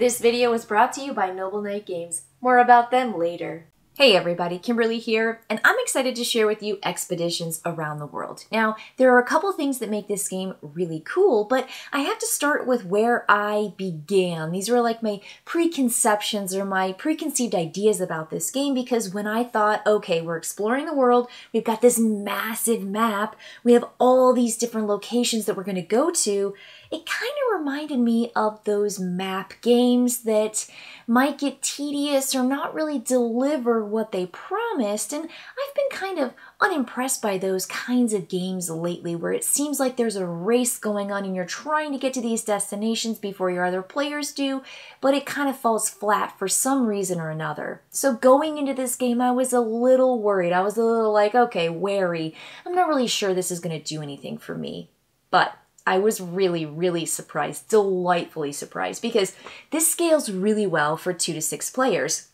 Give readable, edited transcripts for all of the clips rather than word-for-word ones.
This video is brought to you by Noble Knight Games. More about them later. Hey everybody, Kimberly here, and I'm excited to share with you expeditions around the world. Now, there are a couple things that make this game really cool, but I have to start with where I began. These were like my preconceptions or my preconceived ideas about this game, because when I thought, okay, we're exploring the world, we've got this massive map, we have all these different locations that we're going to go to, it kind of reminded me of those map games that might get tedious or not really deliver what they promised, and I've been kind of unimpressed by those kinds of games lately where it seems like there's a race going on and you're trying to get to these destinations before your other players do, but it kind of falls flat for some reason or another. So going into this game, I was a little worried. I was a little like, okay, wary. I'm not really sure this is going to do anything for me, but I was really surprised, delightfully surprised, because this scales really well for 2 to 6 players.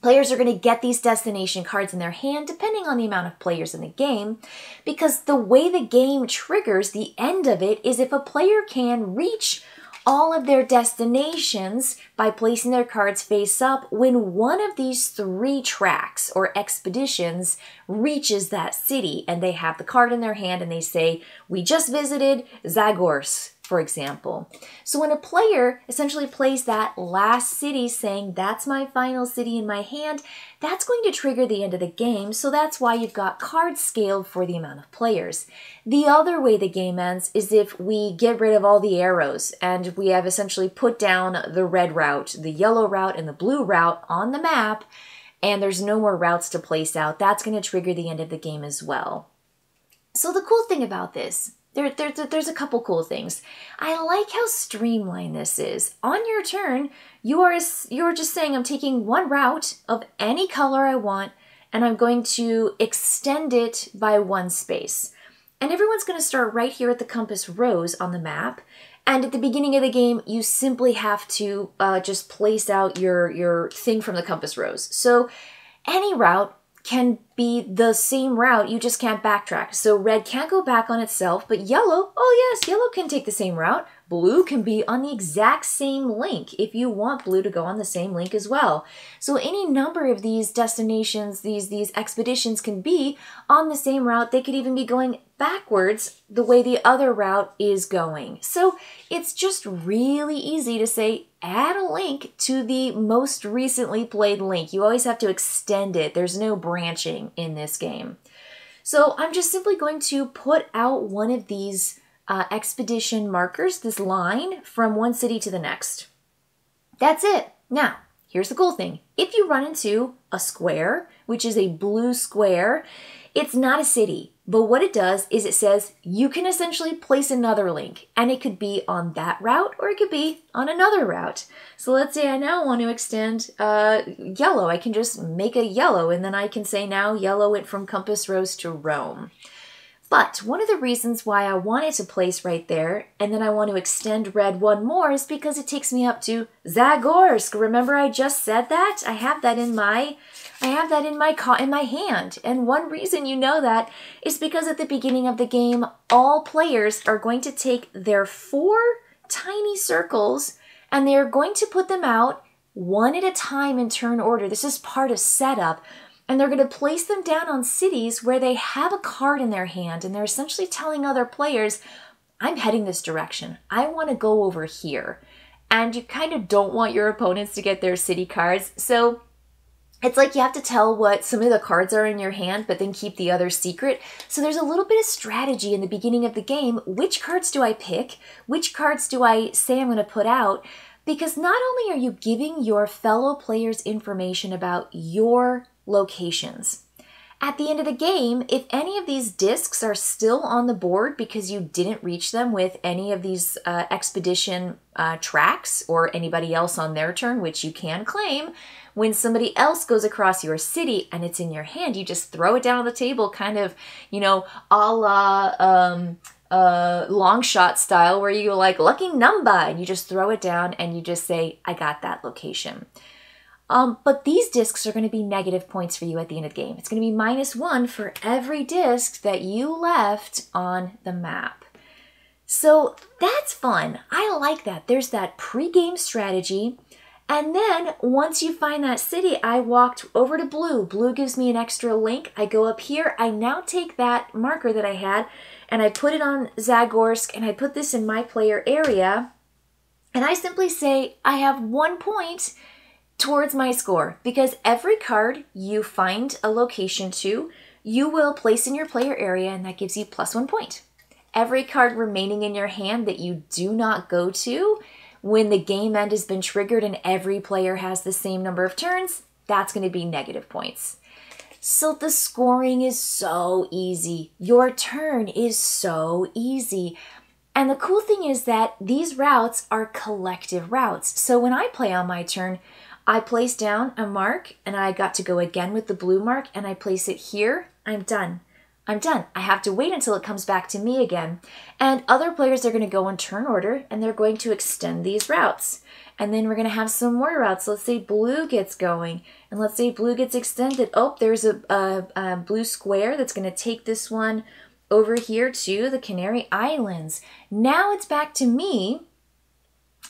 Players are going to get these destination cards in their hand depending on the amount of players in the game, because the way the game triggers the end of it is if a player can reach all of their destinations by placing their cards face up when one of these 3 tracks or expeditions reaches that city and they have the card in their hand and they say, we just visited Zagros, for example. So when a player essentially plays that last city saying, that's my final city in my hand, that's going to trigger the end of the game, so that's why you've got cards scaled for the amount of players. The other way the game ends is if we get rid of all the arrows and we have essentially put down the red route, the yellow route, and the blue route on the map, and there's no more routes to place out. That's going to trigger the end of the game as well. So the cool thing about this, there's a couple cool things. I like how streamlined this is. On your turn, you're just saying, I'm taking one route of any color I want, and I'm going to extend it by 1 space. And everyone's going to start right here at the compass rose on the map. And at the beginning of the game, you simply have to just place out your thing from the compass rose. So any route can be the same route, you just can't backtrack. So red can't go back on itself, but yellow, oh yes, yellow can take the same route. Blue can be on the exact same link if you want blue to go on the same link as well. So any number of these destinations, these expeditions can be on the same route. They could even be going backwards the way the other route is going. So it's just really easy to say, add a link to the most recently played link. You always have to extend it. There's no branching in this game. So I'm just simply going to put out one of these expedition markers, this line, from one city to the next. That's it. Now, here's the cool thing. If you run into a square, which is a blue square, it's not a city. But what it does is it says you can essentially place another link, and it could be on that route or it could be on another route. So let's say I now want to extend yellow. I can just make a yellow, and then I can say now yellow went from Compass Rose to Rome. But one of the reasons why I wanted to place right there, and then I want to extend red one more, is because it takes me up to Zagorsk. Remember I just said that? I have that in my hand. And one reason you know that is because at the beginning of the game, all players are going to take their 4 tiny circles and they're going to put them out one at a time in turn order. This is part of setup. And they're going to place them down on cities where they have a card in their hand, and they're essentially telling other players, I'm heading this direction. I want to go over here. And you kind of don't want your opponents to get their city cards. So it's like you have to tell what some of the cards are in your hand, but then keep the others secret. So there's a little bit of strategy in the beginning of the game. Which cards do I pick? Which cards do I say I'm going to put out? Because not only are you giving your fellow players information about your locations, at the end of the game, if any of these discs are still on the board because you didn't reach them with any of these expedition tracks or anybody else on their turn, which you can claim, when somebody else goes across your city and it's in your hand, you just throw it down on the table, kind of, you know, a la long shot style, where you like lucky number and you just throw it down and you just say, I got that location. But these discs are going to be negative points for you at the end of the game. It's going to be -1 for every disc that you left on the map. So that's fun. I like that. There's that pre-game strategy. And then once you find that city, I walked over to blue. Blue gives me an extra link. I go up here. I now take that marker that I had and I put it on Zagorsk and I put this in my player area. And I simply say I have 1 point towards my score because every card you find a location to, you will place in your player area and that gives you +1 point. Every card remaining in your hand that you do not go to, when the game end has been triggered and every player has the same number of turns, that's going to be negative points. So the scoring is so easy. Your turn is so easy. And the cool thing is that these routes are collective routes. So when I play on my turn, I place down a mark and I got to go again with the blue mark and I place it here. I'm done. I'm done. I have to wait until it comes back to me again. And other players are going to go in turn order and they're going to extend these routes. And then we're going to have some more routes. Let's say blue gets going and let's say blue gets extended. Oh, there's a blue square that's going to take this one over here to the Canary Islands. Now it's back to me.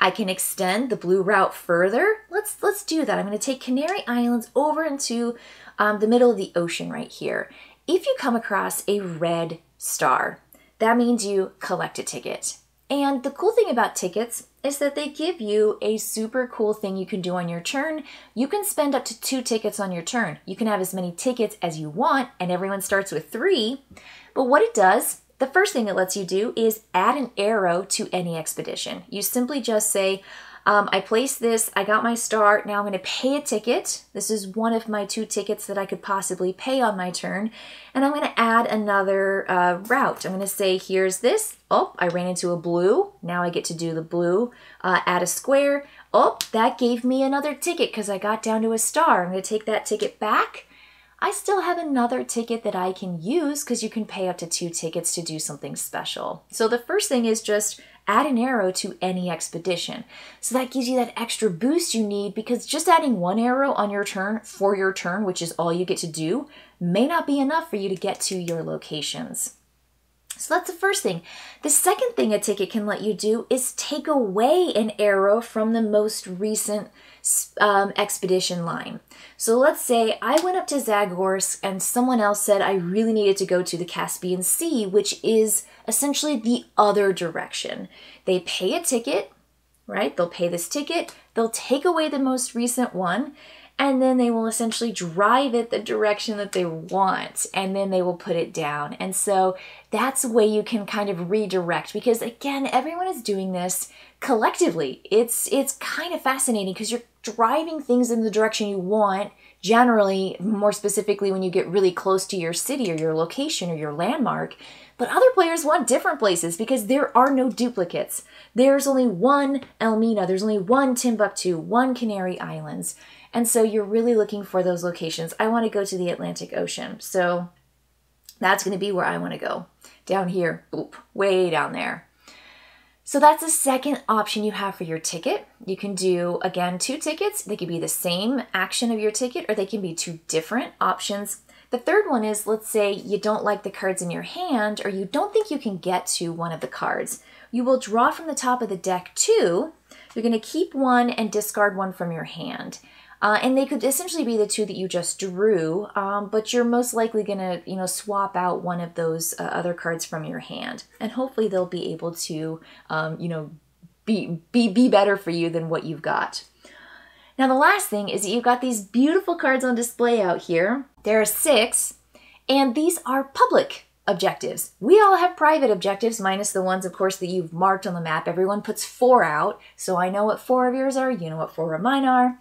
I can extend the blue route further. Let's do that. I'm going to take Canary Islands over into the middle of the ocean right here. If you come across a red star, that means you collect a ticket. And the cool thing about tickets is that they give you a super cool thing you can do on your turn. You can spend up to 2 tickets on your turn. You can have as many tickets as you want, and everyone starts with 3. But what it does, the first thing it lets you do is add an arrow to any expedition. You simply just say, I place this, I got my star, now I'm going to pay a ticket. This is one of my 2 tickets that I could possibly pay on my turn. And I'm going to add another route. I'm going to say, here's this. Oh, I ran into a blue. Now I get to do the blue. Add a square. Oh, that gave me another ticket because I got down to a star. I'm going to take that ticket back. I still have another ticket that I can use because you can pay up to 2 tickets to do something special. So the first thing is just add an arrow to any expedition. So that gives you that extra boost you need because just adding 1 arrow on your turn for your turn, which is all you get to do, may not be enough for you to get to your locations. So that's the first thing. The second thing a ticket can let you do is take away an arrow from the most recent expedition line. So let's say I went up to Zagorsk and someone else said I really needed to go to the Caspian Sea, which is essentially the other direction. They pay a ticket, right? They'll pay this ticket, they'll take away the most recent one, and then they will essentially drive it the direction that they want, and then they will put it down. And so that's a way you can kind of redirect, because again, everyone is doing this collectively. It's kind of fascinating because you're driving things in the direction you want, generally, more specifically when you get really close to your city or your location or your landmark. But other players want different places because there are no duplicates. There's only one Elmina, there's only one Timbuktu, one Canary Islands. And so you're really looking for those locations. I want to go to the Atlantic Ocean. So that's going to be where I want to go. Down here, boop, way down there. So that's the second option you have for your ticket. You can do, again, 2 tickets. They could be the same action of your ticket, or they can be 2 different options. The third one is, let's say you don't like the cards in your hand, or you don't think you can get to one of the cards. You will draw from the top of the deck 2. You're going to keep 1 and discard 1 from your hand. And they could essentially be the 2 that you just drew, but you're most likely going to, swap out one of those other cards from your hand. And hopefully they'll be able to, be better for you than what you've got. Now, the last thing is that you've got these beautiful cards on display out here. There are 6, and these are public objectives. We all have private objectives, minus the ones, of course, that you've marked on the map. Everyone puts 4 out, so I know what 4 of yours are. You know what 4 of mine are.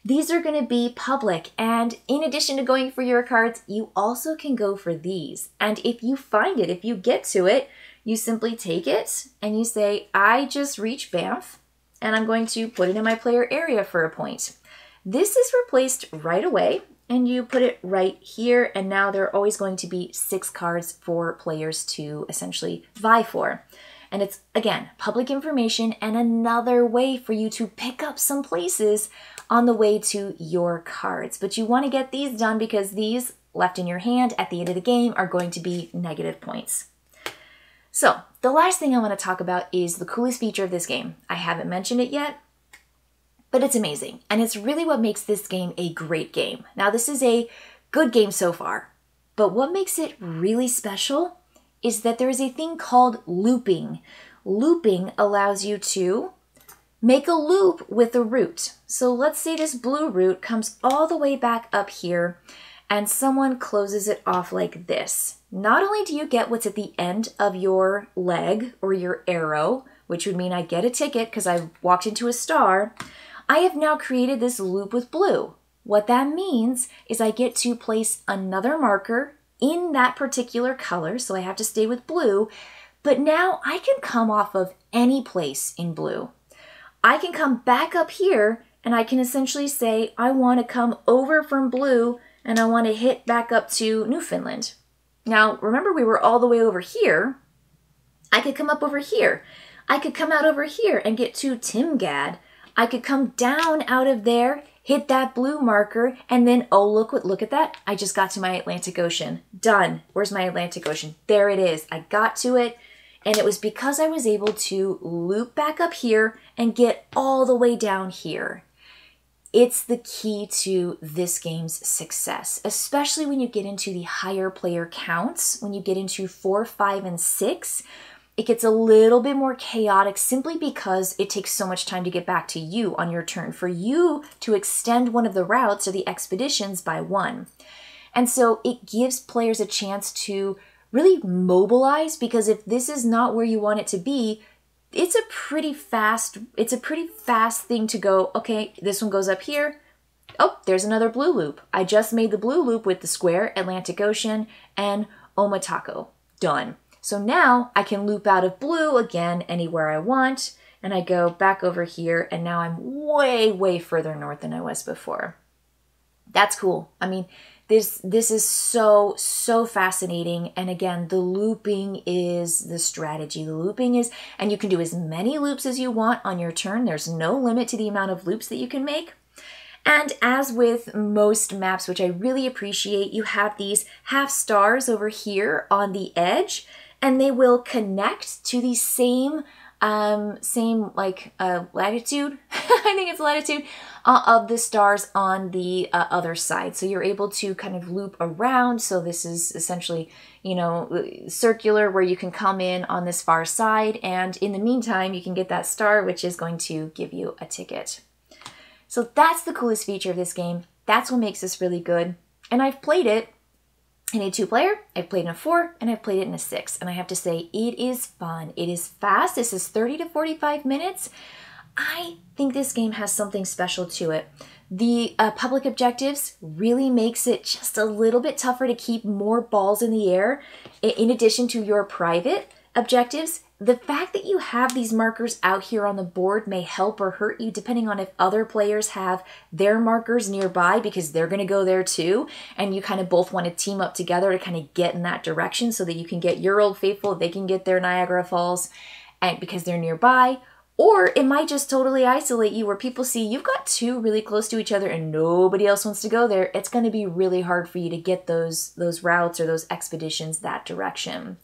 These are going to be public, and in addition to going for your cards, you also can go for these. And if you find it, if you get to it, you simply take it and you say, I just reached Banff, and I'm going to put it in my player area for a point. This is replaced right away, and you put it right here, and now there are always going to be 6 cards for players to essentially vie for. And it's, again, public information and another way for you to pick up some places on the way to your cards. But you want to get these done because these left in your hand at the end of the game are going to be negative points. So the last thing I want to talk about is the coolest feature of this game. I haven't mentioned it yet, but it's amazing. And it's really what makes this game a great game. Now, this is a good game so far, but what makes it really special is that there is a thing called looping. Looping allows you to make a loop with a root. So let's say this blue root comes all the way back up here and someone closes it off like this. Not only do you get what's at the end of your leg or your arrow, which would mean I get a ticket because I walked into a star, I have now created this loop with blue. What that means is I get to place another marker in that particular color, so I have to stay with blue, but now I can come off of any place in blue. I can come back up here and I can essentially say I want to come over from blue and I want to hit back up to Newfoundland. Now, remember we were all the way over here. I could come up over here. I could come out over here and get to Timgad. I could come down out of there, hit that blue marker, and then, oh, look at that. I just got to my Atlantic Ocean. Done. Where's my Atlantic Ocean? There it is. I got to it. And it was because I was able to loop back up here and get all the way down here. It's the key to this game's success, especially when you get into the higher player counts. When you get into 4, 5, and 6, it gets a little bit more chaotic simply because it takes so much time to get back to you on your turn for you to extend one of the routes or the expeditions by 1. And so it gives players a chance to really mobilize, because if this is not where you want it to be, it's a pretty fast thing to go, okay, this one goes up here. Oh, there's another blue loop. I just made the blue loop with the square, Atlantic Ocean, and Omatako. Done. So now I can loop out of blue again anywhere I want, and I go back over here, and now I'm way, way further north than I was before. That's cool. I mean, this is so fascinating. And again, the looping is the strategy. The looping is, and you can do as many loops as you want on your turn. There's no limit to the amount of loops that you can make. And as with most maps, which I really appreciate, you have these half stars over here on the edge, and they will connect to the same latitude, I think it's latitude, of the stars on the other side. So you're able to kind of loop around. So this is essentially, you know, circular, where you can come in on this far side. And in the meantime, you can get that star, which is going to give you a ticket. So that's the coolest feature of this game. That's what makes this really good. And I've played it in a 2-player, I've played in a 4, and I've played it in a 6. And I have to say, it is fun. It is fast. This is 30 to 45 minutes. I think this game has something special to it. The public objectives really makes it just a little bit tougher to keep more balls in the air. In addition to your private objectives, the fact that you have these markers out here on the board may help or hurt you depending on if other players have their markers nearby, because they're going to go there too. And you kind of both want to team up together to kind of get in that direction so that you can get your Old Faithful, they can get their Niagara Falls, and because they're nearby. Or it might just totally isolate you, where people see you've got two really close to each other and nobody else wants to go there. It's going to be really hard for you to get those routes or those expeditions that direction.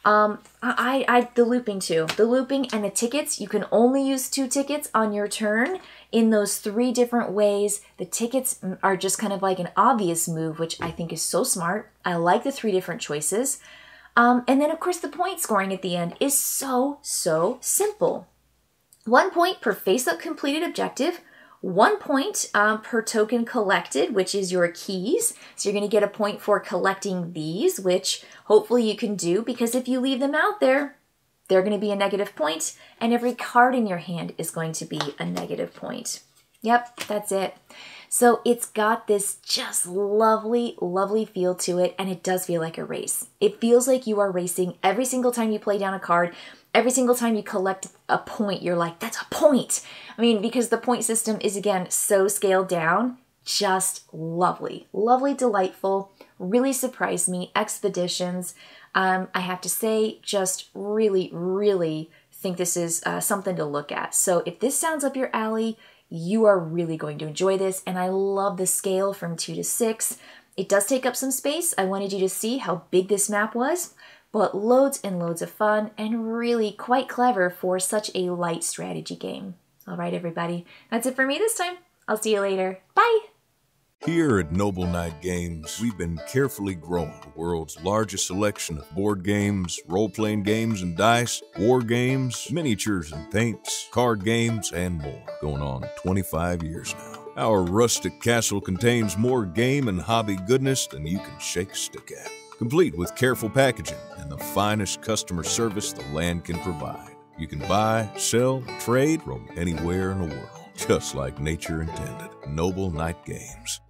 The looping too. The looping and the tickets, you can only use 2 tickets on your turn in those 3 different ways. The tickets are just kind of like an obvious move, which I think is so smart. I like the 3 different choices. And then of course the point scoring at the end is so simple. 1 point per face-up completed objective, 1 point per token collected, which is your keys. So you're going to get a point for collecting these, which hopefully you can do, because if you leave them out there, they're going to be a negative point, and every card in your hand is going to be a negative point. Yep, that's it. So it's got this just lovely feel to it, and it does feel like a race. It feels like you are racing every single time you play down a card. Every single time you collect a point, you're like, that's a point. I mean, because the point system is, again, so scaled down. Just lovely, delightful, really surprised me. Expeditions, I have to say, just really think this is something to look at. So if this sounds up your alley, you are really going to enjoy this. And I love the scale from 2 to 6. It does take up some space. I wanted you to see how big this map was. but loads and loads of fun and really quite clever for such a light strategy game. All right, everybody, that's it for me this time. I'll see you later. Bye! Here at Noble Knight Games, we've been carefully growing the world's largest selection of board games, role-playing games and dice, war games, miniatures and paints, card games, and more, going on 25 years now. Our rustic castle contains more game and hobby goodness than you can shake a stick at, complete with careful packaging and the finest customer service the land can provide. You can buy, sell, trade from anywhere in the world, just like nature intended. Noble Knight Games.